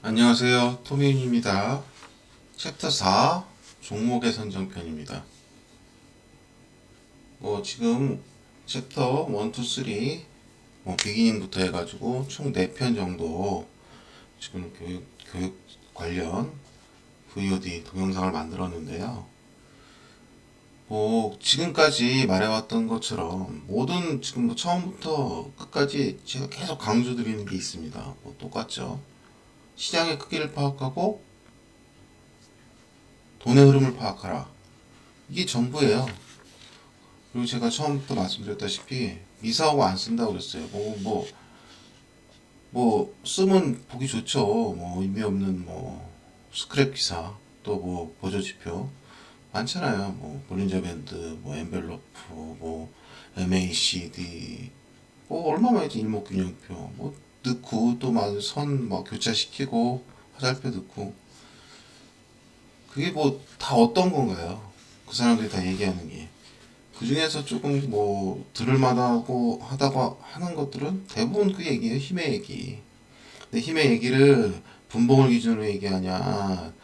안녕하세요. 토미윤입니다. 챕터 4 종목의 선정편입니다. 지금 챕터 1, 2, 3 비기닝부터 해가지고 총 4편 정도 지금 교육 관련 VOD 동영상을 만들었는데요. 지금까지 말해왔던 것처럼 모든 지금 처음부터 끝까지 제가 계속 강조드리는 게 있습니다. 똑같죠. 시장의 크기를 파악하고 돈의 흐름을 파악하라. 이게 전부예요. 그리고 제가 처음부터 말씀드렸다시피 미사오가 안 쓴다고 그랬어요. 쓰면 보기 좋죠. 의미 없는 스크랩 기사, 또 보조지표 많잖아요. 볼린저 밴드, 엔벨로프, MACD, 얼마나 있지. 일목균형표, 넣고 또 선 교차시키고 화살표 넣고. 그게 다 어떤 건가요? 그 사람들이 다 얘기하는 게. 그 중에서 조금 들을만하고 하다고 하는 것들은 대부분 그 얘기예요. 힘의 얘기. 근데 힘의 얘기를 분봉을 기준으로 얘기하냐,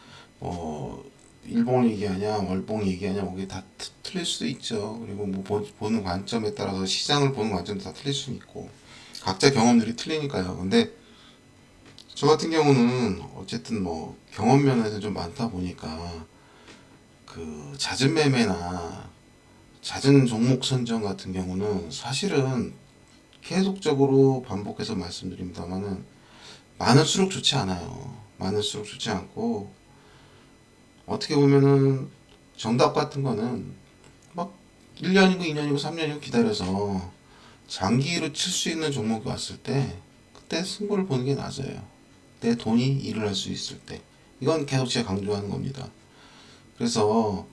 일봉을 얘기하냐, 월봉을 얘기하냐, 그게 다 틀릴 수도 있죠. 그리고 보는 관점에 따라서 시장을 보는 관점도 다 틀릴 수는 있고. 각자 경험들이 틀리니까요. 근데 저 같은 경우는 어쨌든 경험 면에서 좀 많다 보니까 그 잦은 매매나 잦은 종목 선정 같은 경우는 사실은 계속적으로 반복해서 말씀드립니다만은 많을수록 좋지 않아요. 많을수록 좋지 않고 어떻게 보면은 정답 같은 거는 막 1년이고 2년이고 3년이고 기다려서 장기로 칠 수 있는 종목이 왔을 때 그때 승부를 보는 게 맞아요. 내 돈이 일을 할 수 있을 때. 이건 계속 제가 강조하는 겁니다. 그래서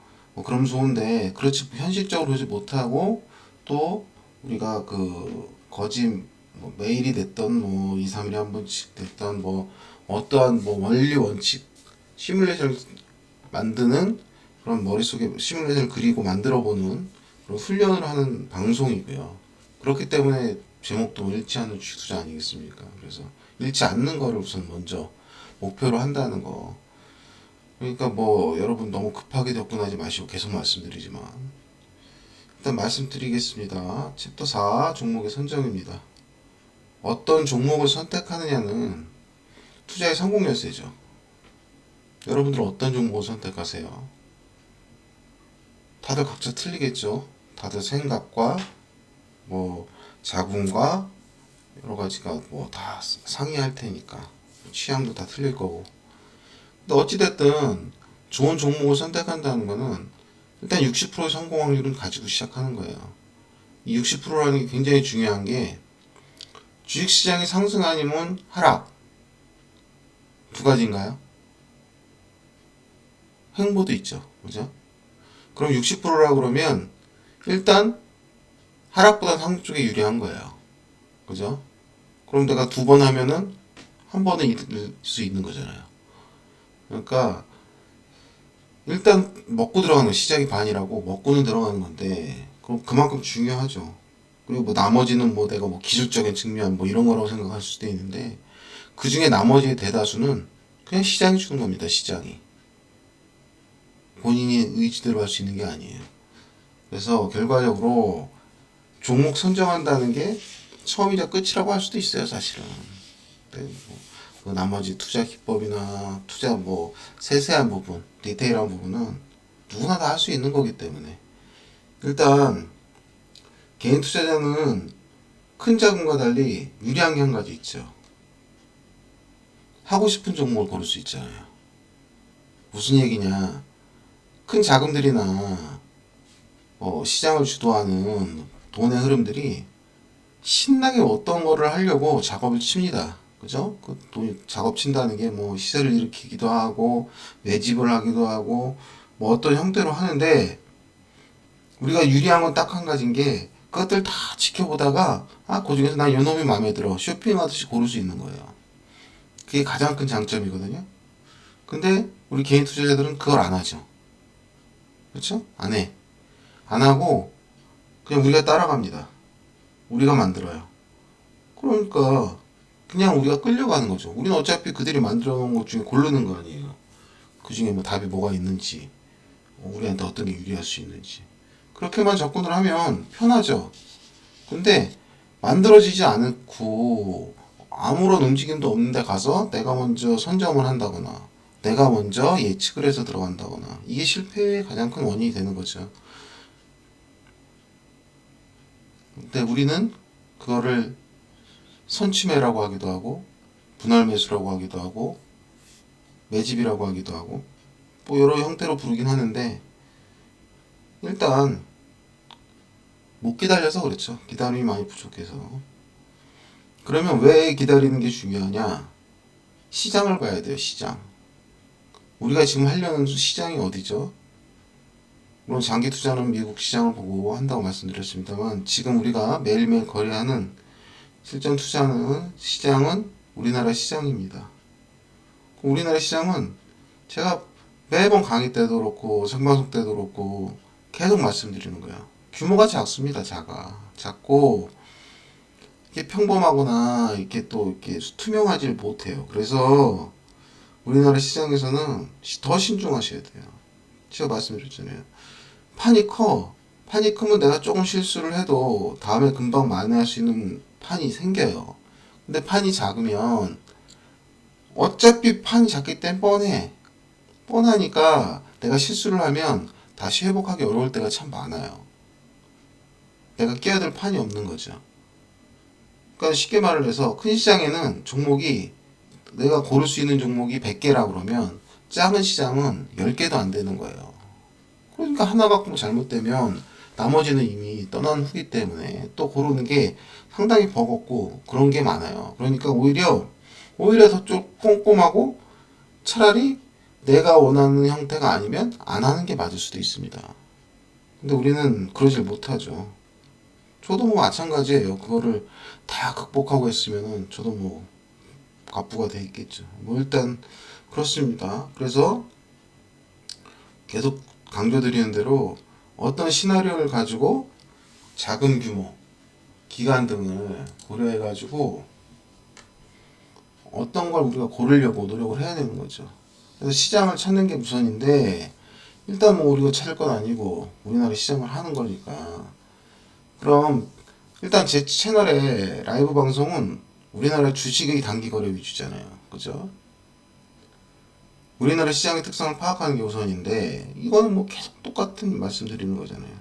그럼 좋은데 그렇지 현실적으로 그러지 못하고 또 우리가 그 거짓 메일이 됐던 2, 3일에 한 번씩 됐던 어떠한 원리 원칙 시뮬레이션을 만드는 그런 머릿속에 시뮬레이션을 그리고 만들어 보는 그런 훈련을 하는 방송이고요. 그렇기 때문에 제목도 잃지 않는 주식 투자 아니겠습니까? 그래서 잃지 않는 거를 우선 먼저 목표로 한다는 거. 그러니까 여러분 너무 급하게 접근하지 마시고 계속 말씀드리지만 일단 말씀드리겠습니다. 챕터 4 종목의 선정입니다. 어떤 종목을 선택하느냐는 투자의 성공 열쇠죠. 여러분들은 어떤 종목을 선택하세요? 다들 각자 틀리겠죠. 다들 생각과 자궁과 여러 가지가 다 상이할 테니까 취향도 다 틀릴 거고. 근데 어찌됐든 좋은 종목을 선택한다는 거는 일단 60%의 성공 확률은 가지고 시작하는 거예요. 이 60%라는 게 굉장히 중요한 게 주식시장이 상승 아니면 하락 두 가지인가요? 횡보도 있죠. 그죠? 그럼 60%라 그러면 일단 하락보다 상승 쪽에 유리한 거예요. 그죠? 그럼 내가 두 번 하면은 한 번은 이길 수 있는 거잖아요. 그러니까 일단 먹고 들어가는 거, 시작이 반이라고 먹고는 들어가는 건데 그럼 그만큼 중요하죠. 그리고 나머지는 내가 기술적인 측면 이런 거라고 생각할 수도 있는데 그 중에 나머지 대다수는 그냥 시장이 주는 겁니다. 시장이 본인이 의지대로 할 수 있는 게 아니에요. 그래서 결과적으로 종목 선정한다는 게 처음이자 끝이라고 할 수도 있어요. 사실은. 네, 그 나머지 투자 기법이나 투자 세세한 부분, 디테일한 부분은 누구나 다 할 수 있는 거기 때문에 일단 개인 투자자는 큰 자금과 달리 유리한 게 한 가지 있죠. 하고 싶은 종목을 고를 수 있잖아요. 무슨 얘기냐? 큰 자금들이나 시장을 주도하는 돈의 흐름들이 신나게 어떤 거를 하려고 작업을 칩니다. 그죠? 작업 친다는 게 시세를 일으키기도 하고 매집을 하기도 하고 어떤 형태로 하는데 우리가 유리한 건 딱 한 가지인 게 그것들 다 지켜보다가 그 중에서 난 요놈이 마음에 들어 쇼핑하듯이 고를 수 있는 거예요. 그게 가장 큰 장점이거든요. 근데 우리 개인 투자자들은 그걸 안 하죠. 그렇죠? 안 해. 안 하고 그냥 우리가 따라갑니다. 우리가 만들어요. 그러니까 그냥 우리가 끌려가는 거죠. 우리는 어차피 그들이 만들어 놓은 것 중에 고르는 거 아니에요. 그 중에 뭐 답이 뭐가 있는지, 우리한테 어떤 게 유리할 수 있는지. 그렇게만 접근을 하면 편하죠. 근데 만들어지지 않고 아무런 움직임도 없는데 가서 내가 먼저 선점을 한다거나 내가 먼저 예측을 해서 들어간다거나 이게 실패의 가장 큰 원인이 되는 거죠. 근데 우리는 그거를 선취매라고 하기도 하고 분할 매수라고 하기도 하고 매집이라고 하기도 하고 뭐 여러 형태로 부르긴 하는데 일단 못 기다려서 그렇죠. 기다림이 많이 부족해서. 그러면 왜 기다리는 게 중요하냐? 시장을 봐야 돼요. 시장. 우리가 지금 하려는 시장이 어디죠? 물론 장기 투자는 미국 시장을 보고 한다고 말씀드렸습니다만 지금 우리가 매일매일 거래하는 실전 투자는 시장은 우리나라 시장입니다. 우리나라 시장은 제가 매번 강의 때도 그렇고 생방송 때도 그렇고 계속 말씀드리는 거예요. 규모가 작습니다. 작고 이게 평범하거나 이렇게 또 이렇게 투명하지 못해요. 그래서 우리나라 시장에서는 더 신중하셔야 돼요. 제가 말씀드렸잖아요. 판이 커. 판이 크면 내가 조금 실수를 해도 다음에 금방 만회할 수 있는 판이 생겨요. 근데 판이 작으면 어차피 판이 작기 때문에 뻔하니까 내가 실수를 하면 다시 회복하기 어려울 때가 참 많아요. 내가 끼어들 판이 없는 거죠. 그러니까 쉽게 말을 해서 큰 시장에는 종목이 내가 고를 수 있는 종목이 100개라 그러면 작은 시장은 10개도 안 되는 거예요. 그러니까 하나 갖고 잘못되면 나머지는 이미 떠난 후기 때문에 또 고르는 게 상당히 버겁고 그런 게 많아요. 그러니까 오히려 더 좀 꼼꼼하고 차라리 내가 원하는 형태가 아니면 안 하는 게 맞을 수도 있습니다. 근데 우리는 그러질 못하죠. 저도 뭐 마찬가지예요. 그거를 다 극복하고 했으면은 저도 뭐 갑부가 돼 있겠죠. 뭐 일단 그렇습니다. 그래서 계속 강조드리는 대로 어떤 시나리오를 가지고 작은 규모, 기간 등을 고려해가지고 어떤 걸 우리가 고르려고 노력을 해야 되는 거죠. 그래서 시장을 찾는 게 우선인데 일단 뭐 우리가 찾을 건 아니고 우리나라 시장을 하는 거니까 그럼 일단 제 채널의 라이브 방송은 우리나라 주식의 단기 거래 위주잖아요. 그죠? 우리나라 시장의 특성을 파악하는 게 우선인데 이거는 뭐 계속 똑같은 말씀 드리는 거잖아요.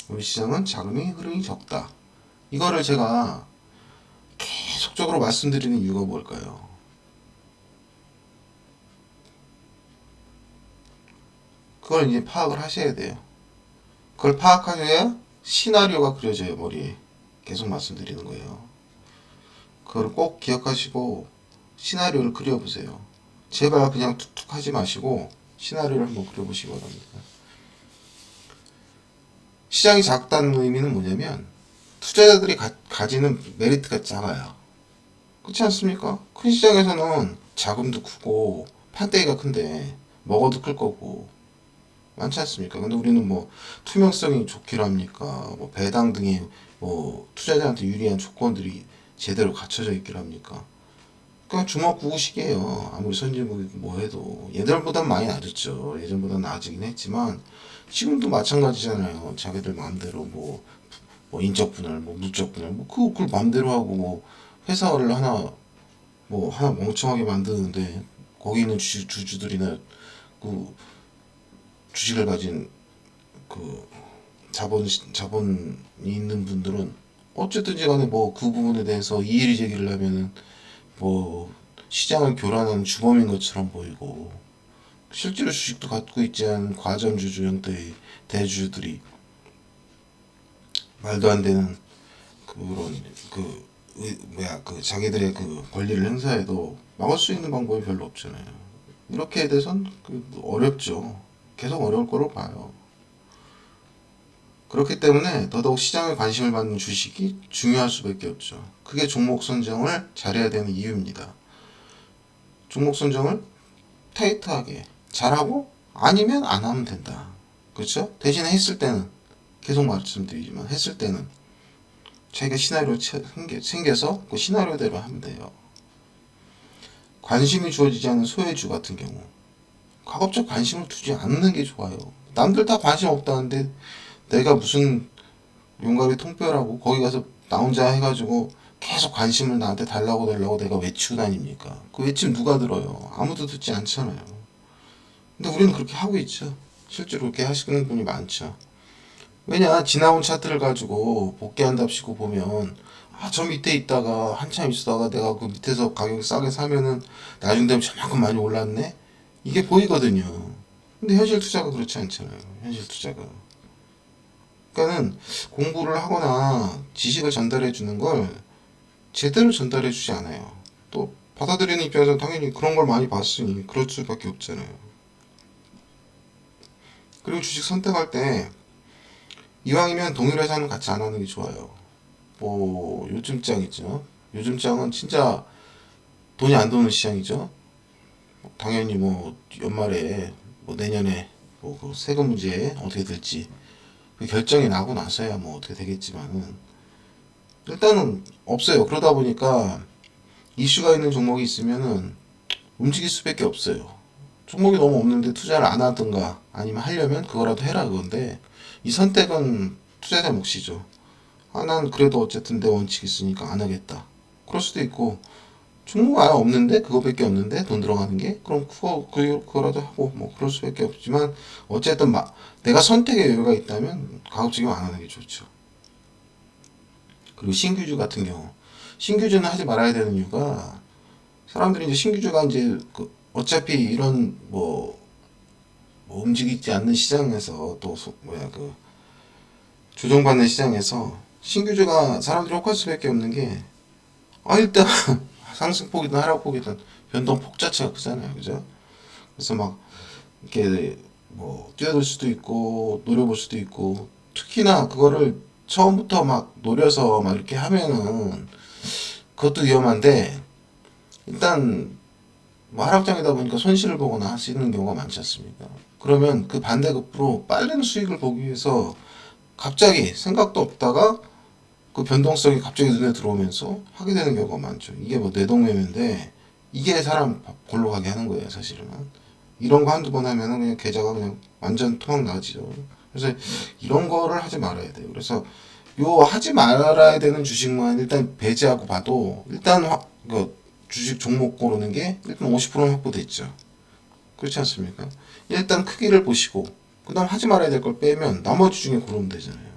우리 시장은 자금이 흐름이 적다. 이거를 제가 계속적으로 말씀드리는 이유가 뭘까요? 그걸 이제 파악을 하셔야 돼요. 그걸 파악하셔야 시나리오가 그려져요, 머리에. 계속 말씀드리는 거예요. 그걸 꼭 기억하시고 시나리오를 그려보세요. 제발 그냥 툭툭 하지 마시고 시나리오를 한번 그려보시기 바랍니다. 시장이 작다는 의미는 뭐냐면 투자자들이 가지는 메리트가 작아요. 그렇지 않습니까? 큰 시장에서는 자금도 크고 판대기가 큰데 먹어도 클 거고 많지 않습니까? 근데 우리는 뭐 투명성이 좋기랍니까? 뭐 배당 등의 뭐 투자자한테 유리한 조건들이 제대로 갖춰져 있기랍니까? 그냥 주먹구구식이에요. 아무리 선진국이고 뭐 해도 예전보단 많이 낮았죠. 예전보다 나아지긴 했지만 지금도 마찬가지잖아요. 자기들 마음대로 뭐 인적 분할, 뭐 물적 분할, 뭐 그걸 마음대로 하고 뭐 회사를 하나 멍청하게 만드는데 거기 있는 주주들이나 그 주식을 가진 그 자본이 있는 분들은 어쨌든지 간에 뭐 그 부분에 대해서 이의를 제기를 하면은 뭐 시장을 교란하는 주범인 것처럼 보이고 실제로 주식도 갖고 있지 않은 과점주주 형태의 대주주들이 말도 안 되는 그런 그 자기들의 그 권리를 행사해도 막을 수 있는 방법이 별로 없잖아요. 이렇게 돼선 어렵죠. 계속 어려울 거로 봐요. 그렇기 때문에 더더욱 시장에 관심을 받는 주식이 중요할 수밖에 없죠. 그게 종목 선정을 잘해야 되는 이유입니다. 종목 선정을 타이트하게 잘하고 아니면 안 하면 된다. 그렇죠? 대신에 했을 때는 계속 말씀드리지만 했을 때는 자기가 시나리오 생겨서 그 시나리오대로 하면 돼요. 관심이 주어지지 않은 소외주 같은 경우 가급적 관심을 두지 않는 게 좋아요. 남들 다 관심 없다는데 내가 무슨 용가리 통뼈라고 거기 가서 나 혼자 해가지고 계속 관심을 나한테 달라고 내가 외치고 다닙니까? 그 외침 누가 들어요? 아무도 듣지 않잖아요. 근데 우리는 그렇게 하고 있죠. 실제로 그렇게 하시는 분이 많죠. 왜냐, 지나온 차트를 가지고 복귀한답시고 보면 저 밑에 있다가 한참 있다가 내가 그 밑에서 가격 싸게 사면은 나중 되면 저만큼 많이 올랐네? 이게 보이거든요. 근데 현실 투자가 그렇지 않잖아요. 현실 투자가. 그러니까는 공부를 하거나 지식을 전달해 주는 걸 제대로 전달해 주지 않아요. 또 받아들이는 입장에서 당연히 그런 걸 많이 봤으니 그럴 수밖에 없잖아요. 그리고 주식 선택할 때 이왕이면 동일 회사는 같이 안 하는 게 좋아요. 뭐 요즘 장 있죠. 요즘 장은 진짜 돈이 안 도는 시장이죠. 당연히 뭐 연말에 뭐 내년에 뭐그 세금 문제 어떻게 될지 그 결정이 나고 나서야 뭐 어떻게 되겠지만은 일단은 없어요. 그러다 보니까 이슈가 있는 종목이 있으면은 움직일 수밖에 없어요. 종목이 너무 없는데 투자를 안 하든가 아니면 하려면 그거라도 해라 그건데 이 선택은 투자자 몫이죠. 난 그래도 어쨌든 내 원칙이 있으니까 안 하겠다. 그럴 수도 있고 종목 아예 없는데 그거밖에 없는데 돈 들어가는 게 그럼 그거라도 하고 뭐 그럴 수밖에 없지만 어쨌든 내가 선택의 여유가 있다면 가급적이면 안 하는 게 좋죠. 그리고 신규주 같은 경우 신규주는 하지 말아야 되는 이유가 사람들이 이제 신규주가 이제 어차피 이런 뭐 움직이지 않는 시장에서 또 그 조정받는 시장에서 신규주가 사람들이 혹할 수밖에 없는 게 일단 상승폭이든 하락폭이든 변동폭 자체가 크잖아요, 그죠? 그래서 막 이렇게 뭐 뛰어들 수도 있고 노려볼 수도 있고 특히나 그거를 처음부터 막 노려서 막 이렇게 하면은 그것도 위험한데 일단 뭐 하락장이다 보니까 손실을 보거나 하시는 경우가 많지 않습니까? 그러면 그 반대급부로 빠른 수익을 보기 위해서 갑자기 생각도 없다가 그 변동성이 갑자기 눈에 들어오면서 하게 되는 경우가 많죠. 이게 뭐 뇌동매매인데 이게 사람 골로 가게 하는 거예요, 사실은. 이런 거 한두 번 하면은 그냥 계좌가 그냥 완전 토막 나지죠. 그래서 이런 거를 하지 말아야 돼요. 그래서 요 하지 말아야 되는 주식만 일단 배제하고 봐도 일단 그 주식 종목 고르는 게 일단 50%는 확보돼 있죠. 그렇지 않습니까? 일단 크기를 보시고 그다음 하지 말아야 될 걸 빼면 나머지 중에 고르면 되잖아요.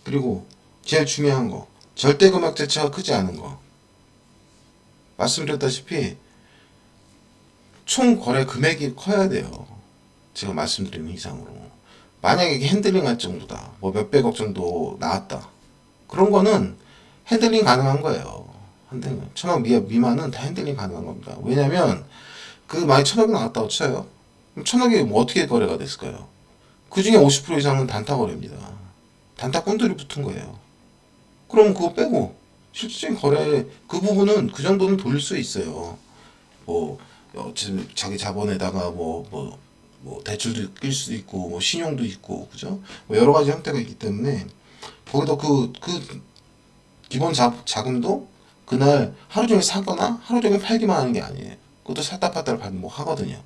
그리고 제일 중요한 거 절대 금액 자체가 크지 않은 거 말씀드렸다시피 총 거래 금액이 커야 돼요. 제가 말씀드리는 이상으로 만약에 이게 핸들링 할 정도다 뭐 몇백억 정도 나왔다 그런 거는 핸들링 가능한 거예요. 핸들링 천억 미만은 다 핸들링 가능한 겁니다. 왜냐면 그 만약 천억이 나왔다고 쳐요. 그럼 천억이 뭐 어떻게 거래가 됐을까요? 그 중에 50% 이상은 단타 거래입니다. 단타꾼들이 붙은 거예요. 그럼 그거 빼고 실질적인 거래 그 부분은 그 정도는 돌릴 수 있어요. 뭐 지금 자기 자본에다가 뭐 대출도 낄 수도 있고 뭐 신용도 있고 그죠? 뭐 여러 가지 형태가 있기 때문에 거기다 그 기본 자금도 그날 하루 종일 사거나 하루 종일 팔기만 하는 게 아니에요. 그것도 샀다 팔다를 반복 하거든요.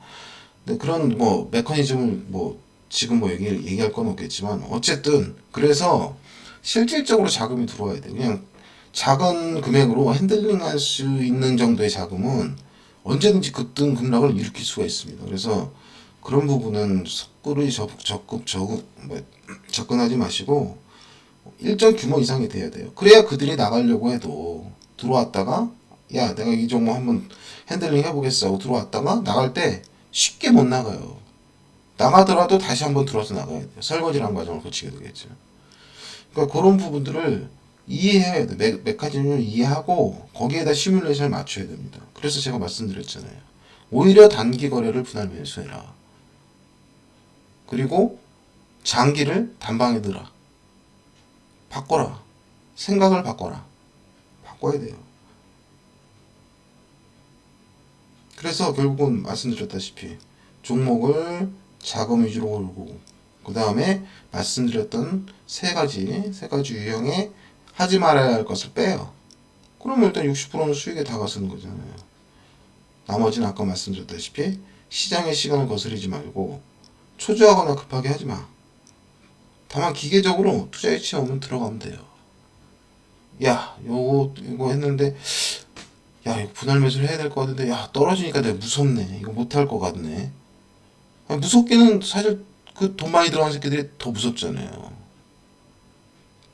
근데 그런 뭐 메커니즘을 뭐 지금 뭐 얘기할 건 없겠지만 어쨌든 그래서 실질적으로 자금이 들어와야 돼. 그냥 작은 금액으로 핸들링할 수 있는 정도의 자금은 언제든지 급등 급락을 일으킬 수가 있습니다. 그래서 그런 부분은 섣불리 접근하지 마시고 일정 규모 이상이 돼야 돼요. 그래야 그들이 나가려고 해도 들어왔다가 야 내가 이 종목 한번 핸들링 해보겠어 하고 들어왔다가 나갈 때 쉽게 못 나가요. 나가더라도 다시 한번 들어서 나가야 돼요. 설거지라는 과정을 거치게 되겠죠. 그러니까 그런 부분들을 이해해야 돼. 메커니즘을 이해하고 거기에다 시뮬레이션을 맞춰야 됩니다. 그래서 제가 말씀드렸잖아요. 오히려 단기 거래를 분할 매수해라. 그리고 장기를 단방에 넣어라. 바꿔라. 생각을 바꿔라. 바꿔야 돼요. 그래서 결국은 말씀드렸다시피 종목을 자금 위주로 고르고 그 다음에 말씀드렸던 세 가지 유형의 하지 말아야 할 것을 빼요. 그러면 일단 60%는 수익에 다가 쓰는 거잖아요. 나머지는 아까 말씀드렸다시피 시장의 시간을 거스르지 말고 초조하거나 급하게 하지 마. 다만 기계적으로 투자 유치에 오면 들어가면 돼요. 야, 이거 했는데, 야, 이거 분할 매수를 해야 될 것 같은데, 야, 떨어지니까 내가 무섭네. 이거 못할 것 같네. 아니, 무섭기는 사실 그 돈 많이 들어간 새끼들이 더 무섭잖아요.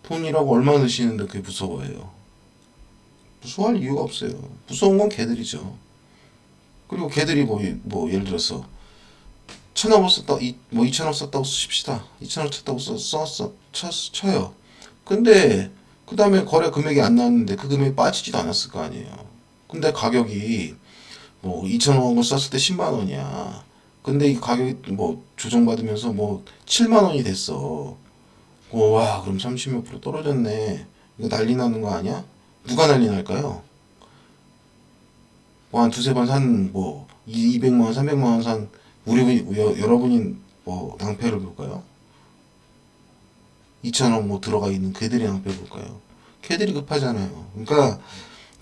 돈이라고 얼마 넣으시는데 그게 무서워해요. 무서워할 이유가 없어요. 무서운 건 걔들이죠. 그리고 걔들이 뭐 예를 들어서 1,000원 썼다, 뭐 2,000원 썼다고 칩시다. 2,000원 쳤다고 쳐요. 근데 그 다음에 거래 금액이 안 나왔는데 그 금액이 빠지지도 않았을 거 아니에요. 근데 가격이 뭐 2,000원을 썼을 때 10만 원이야. 근데 이 가격이 뭐 조정받으면서 뭐 7만 원이 됐어. 와, 그럼 30몇 프로 떨어졌네. 이거 난리 나는 거 아니야? 누가 난리 날까요? 뭐 한 두세 번 산, 뭐, 200만 원, 300만 원 산, 여러분이 뭐, 낭패를 볼까요? 2,000원 뭐 들어가 있는 걔들이 낭패를 볼까요? 걔들이 급하잖아요. 그러니까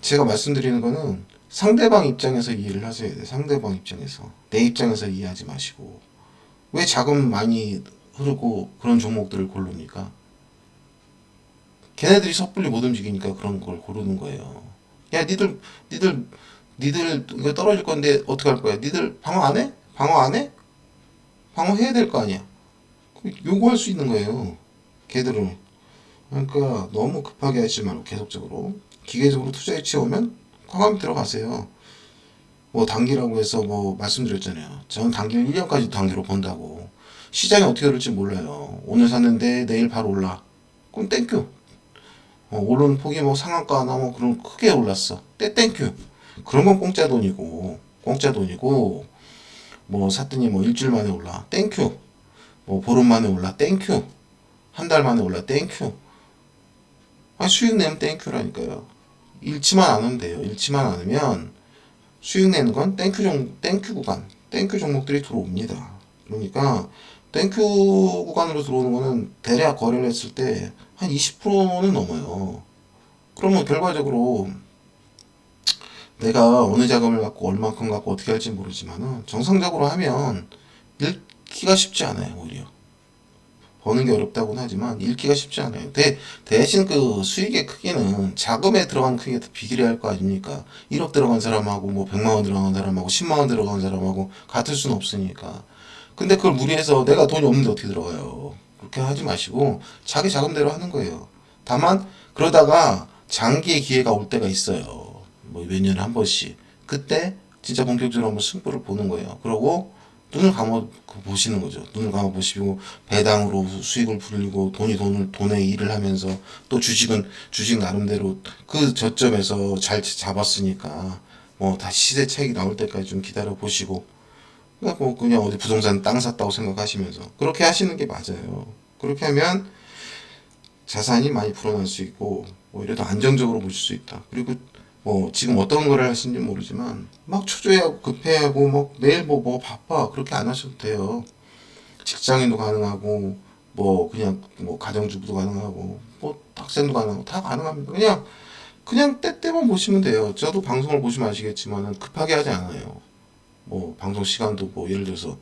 제가 말씀드리는 거는 상대방 입장에서 이해를 하셔야 돼요. 상대방 입장에서. 내 입장에서 이해하지 마시고. 왜 자금 많이 흐르고 그런 종목들을 고릅니까? 걔네들이 섣불리 못 움직이니까 그런 걸 고르는 거예요. 야, 니들 이거 떨어질 건데 어떻게 할 거야? 니들 방어 안 해? 방어 안 해? 방어해야 될 거 아니야. 요구할 수 있는 거예요. 걔들은. 그러니까 너무 급하게 하지 말고 계속적으로 기계적으로 투자에 치우면 과감히 들어가세요. 뭐 단기라고 해서 뭐 말씀드렸잖아요. 저는 단기를 1년까지 단기로 본다고. 시장이 어떻게 될지 몰라요. 오늘 샀는데 내일 바로 올라. 그럼 땡큐. 오른 폭이 뭐 상한가나 뭐 그런 크게 올랐어. 땡큐. 그런 건 공짜 돈이고, 뭐 샀더니 뭐 일주일 만에 올라. 땡큐. 뭐 보름 만에 올라. 땡큐. 한 달 만에 올라. 땡큐. 아, 수익 내면 땡큐라니까요. 잃지만 않으면 돼요. 잃지만 않으면 수익 내는 건 땡큐 구간, 땡큐 종목들이 들어옵니다. 그러니까 땡큐 구간으로 들어오는 거는 대략 거래를 했을 때 한 20%는 넘어요. 그러면 결과적으로 내가 어느 자금을 갖고 얼마큼 갖고 어떻게 할지 모르지만은 정상적으로 하면 읽기가 쉽지 않아요. 오히려 버는 게 어렵다고는 하지만 읽기가 쉽지 않아요. 대신 그 수익의 크기는 자금에 들어간 크기에 비례할 거 아닙니까? 1억 들어간 사람하고 뭐 100만 원 들어간 사람하고 10만 원 들어간 사람하고 같을 수는 없으니까. 근데 그걸 무리해서 내가 돈이 없는데 어떻게 들어가요? 그렇게 하지 마시고 자기 자금대로 하는 거예요. 다만 그러다가 장기의 기회가 올 때가 있어요. 뭐 몇 년에 한 번씩. 그때 진짜 본격적으로 한번 승부를 보는 거예요. 그러고 눈을 감아 보시는 거죠. 눈을 감아 보시고 배당으로 수익을 불리고 돈의 일을 하면서 또 주식 나름대로 그 저점에서 잘 잡았으니까 뭐 다시 시세 차익이 나올 때까지 좀 기다려 보시고 뭐 그냥 어디 부동산 땅 샀다고 생각하시면서 그렇게 하시는 게 맞아요. 그렇게 하면 자산이 많이 불어날 수 있고 오히려 더 안정적으로 보실 수 있다. 그리고 뭐 지금 어떤 거를 하시는지 모르지만 막 초조해하고 급해하고 뭐 내일 뭐 바빠 그렇게 안 하셔도 돼요. 직장인도 가능하고 뭐 그냥 뭐 가정주부도 가능하고 뭐 학생도 가능하고 다 가능합니다. 그냥 때때만 보시면 돼요. 저도 방송을 보시면 아시겠지만은 급하게 하지 않아요. 뭐 방송 시간도 뭐 예를 들어서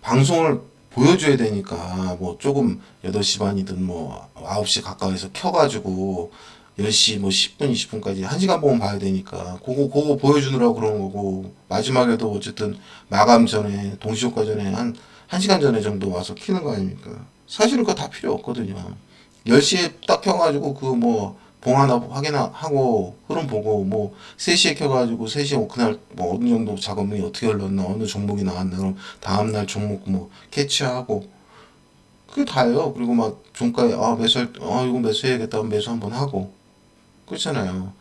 방송을 보여줘야 되니까 뭐 조금 8시 반이든 뭐 9시 가까이서 켜가지고 10시 뭐 10분 20분까지 1시간 보면 봐야 되니까 그거 보여주느라고 그런 거고 마지막에도 어쨌든 마감 전에 동시효과 전에 한 1시간 전에 정도 와서 키는 거 아닙니까? 사실은 그거 다 필요 없거든요. 10시에 딱 켜가지고 그 뭐 봉 하나 확인하고 흐름 보고 뭐 3시에 켜가지고 3시에 그날 뭐 어느 정도 작업이 어떻게 흘렀나 어느 종목이 나왔나 그럼 다음날 종목 뭐 캐치하고 그게 다예요. 그리고 막 종가에 이거 매수해야겠다 매수 한번 하고 그렇잖아요.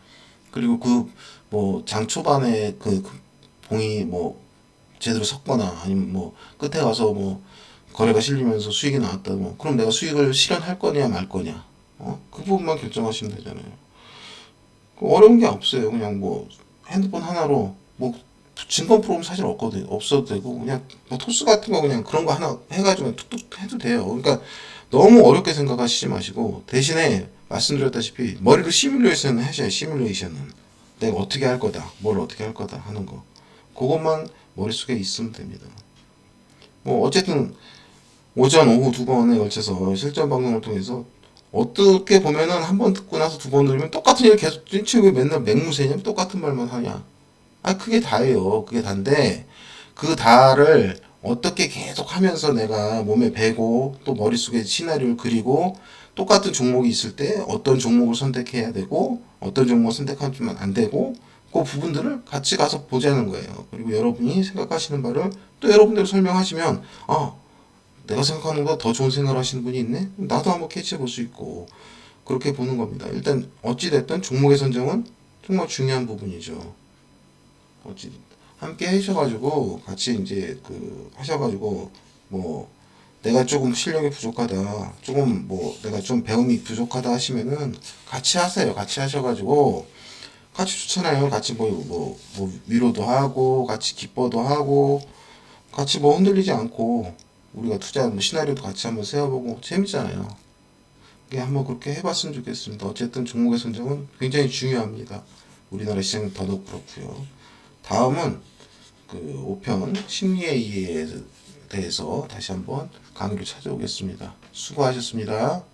그리고 그 뭐 장 초반에 그 봉이 뭐 제대로 섰거나 아니면 뭐 끝에 가서 뭐 거래가 실리면서 수익이 나왔다 뭐 그럼 내가 수익을 실현할 거냐 말 거냐 그 부분만 결정하시면 되잖아요. 어려운 게 없어요. 그냥 뭐 핸드폰 하나로 뭐 증권 프로그램 사실 없거든 없어도 되고 그냥 뭐 토스 같은 거 그냥 그런 거 하나 해가지고 툭툭 해도 돼요. 그러니까 너무 어렵게 생각하시지 마시고 대신에 말씀드렸다시피 머리로 시뮬레이션을 하셔야 시뮬레이션은 내가 어떻게 할 거다, 뭘 어떻게 할 거다 하는 거. 그것만 머릿속에 있으면 됩니다. 뭐 어쨌든 오전 오후 두 번에 걸쳐서 실전 방송을 통해서 어떻게 보면은 한 번 듣고 나서 두 번 들으면 똑같은 얘기 계속 진짜 왜 맨날 맹무새냐 똑같은 말만 하냐. 아 그게 다예요. 그게 다인데 그 다를 어떻게 계속 하면서 내가 몸에 배고 또 머릿속에 시나리오를 그리고 똑같은 종목이 있을 때 어떤 종목을 선택해야 되고 어떤 종목을 선택하면 안 되고 그 부분들을 같이 가서 보자는 거예요. 그리고 여러분이 생각하시는 바를 또 여러분들 설명하시면 아 내가 생각하는 것보다 더 좋은 생각을 하시는 분이 있네? 나도 한번 캐치해 볼 수 있고 그렇게 보는 겁니다. 일단 어찌됐든 종목의 선정은 정말 중요한 부분이죠. 어찌 함께 하셔가지고 같이 이제 그 하셔가지고 뭐 내가 조금 실력이 부족하다, 조금 뭐 내가 좀 배움이 부족하다 하시면은 같이 하세요. 같이 하셔가지고 같이 좋잖아요. 같이 뭐 위로도 하고 같이 기뻐도 하고 같이 뭐 흔들리지 않고 우리가 투자한 뭐 시나리오도 같이 한번 세워보고 재밌잖아요. 예, 한번 그렇게 해봤으면 좋겠습니다. 어쨌든 종목의 선정은 굉장히 중요합니다. 우리나라 시장은 더더욱 그렇고요. 다음은 그 5편 심리의 이해에 대해서 다시 한번 강의를 찾아오겠습니다. 수고하셨습니다.